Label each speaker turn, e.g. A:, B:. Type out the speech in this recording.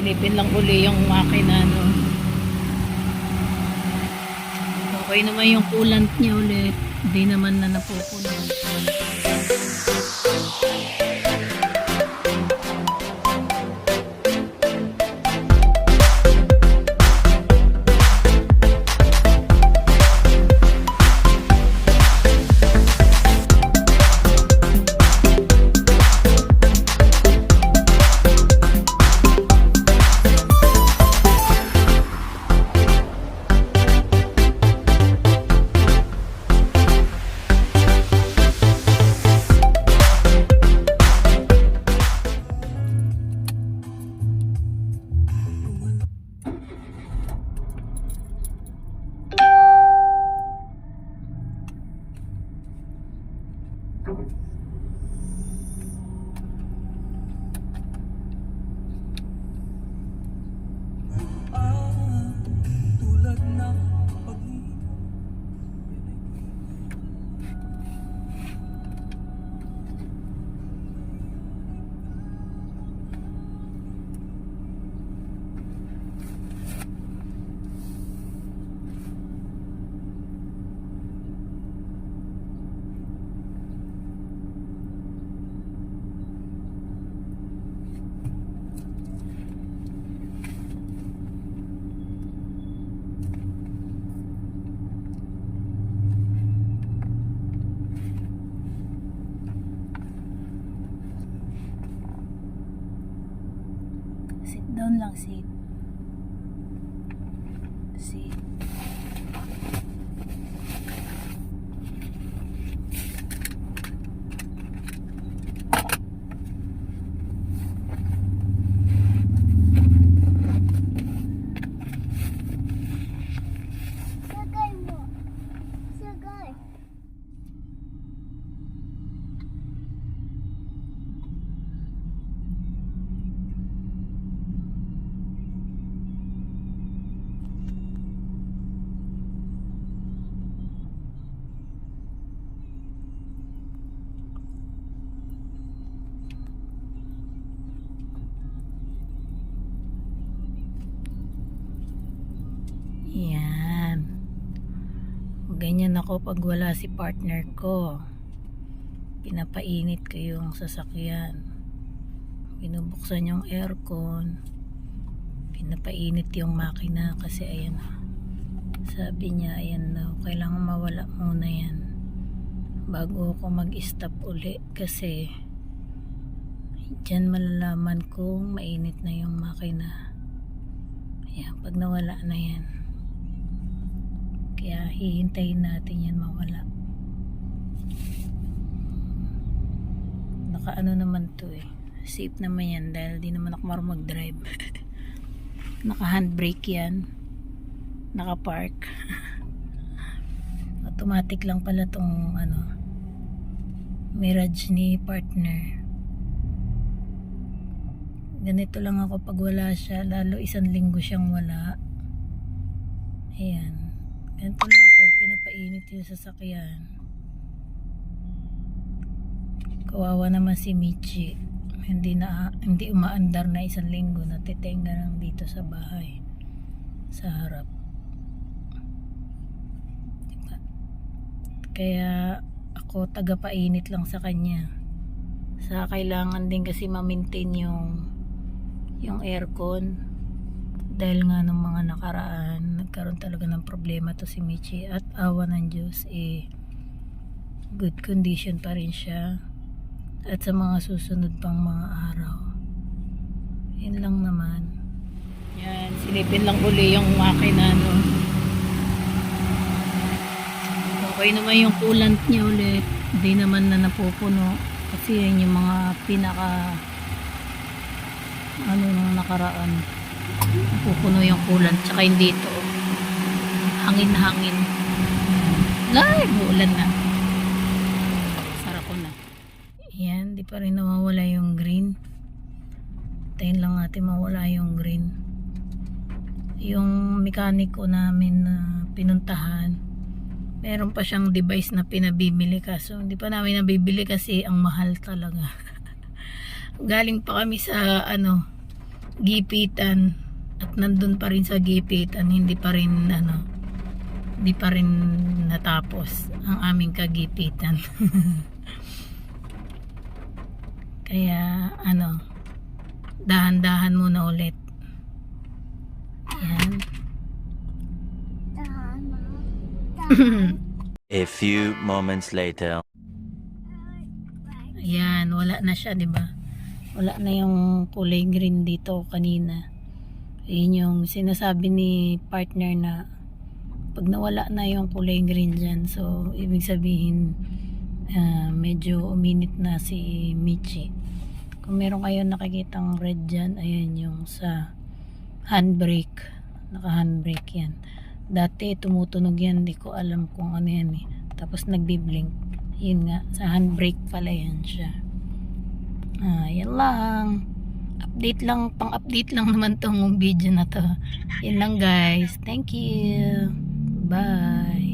A: silipin lang uli yung makina, no. Okay naman yung coolant niya ulit, hindi naman na napupuno. Sit down lang, sit. Sit.
B: Sagay mo. Sagay.
A: Yan. Ganyan ako pag wala si partner ko. Pinapainit ko yung sasakyan. Binubuksan yung aircon. Pinapainit yung makina kasi ayan. Sabi niya ayan daw, kailangan mawala muna yan bago ako mag-stop uli kasi dyan malalaman kung mainit na yung makina. Ayan, pag nawala na yan. Kaya hihintayin natin yan mawala. Naka-ano naman to eh. Safe naman yan dahil di naman ako marunong mag-drive. Naka-handbrake yan. Naka-park. Automatic lang pala tong ano, Mirage ni partner. Ganito lang ako pag wala siya, lalo 1 linggo siyang wala. Ayan. Ganito lang ako, pinapainit yung sasakyan. Kawawa naman si Michi. Hindi umaandar na 1 linggo, natitenga lang dito sa bahay. Sa harap. Diba? Kaya ako tagapainit lang sa kanya. Sa kailangan din kasi ma-maintain yung aircon. Dahil nga nung mga nakaraan nagkaroon talaga ng problema to si Michi at awa ng Diyos good condition pa rin siya at sa mga susunod pang mga araw yun lang naman. Yan, silipin lang uli yung makina, no. Okay naman yung coolant niya ulit, hindi naman na napupuno kasi yan yung mga pinaka ano nung nakaraan napupuno yung coolant tsaka hindi ito hangin uulan na, sarap ko na yan, di pa rin nawawala yung green. Tayin lang natin mawala yung green. Yung mekaniko namin na pinuntahan meron pa siyang device na pinabibili kaso hindi pa namin nabibili kasi ang mahal talaga. Galing pa kami sa gipitan at nandun pa rin sa gipitan, hindi pa rin natapos ang aming kagipitan. Kaya dahan-dahan muna ulit. Yan.
C: A few moments later.
A: Ayan, wala na siya, 'di ba? Wala na yung kulay green dito kanina. Ayun yung sinasabi ni partner na pag nawala na yung kulay green dyan, so ibig sabihin medyo uminit na si Michi. Kung meron kayo nakikitang red dyan, ayan yung sa handbrake, naka handbrake yan. Dati tumutunog yan, di ko alam kung ano yan eh, tapos nagbiblink. Yun nga, sa handbrake pala yan siya. Yan lang, update lang, pang update lang naman tong video na to. Yan lang guys, thank you, bye.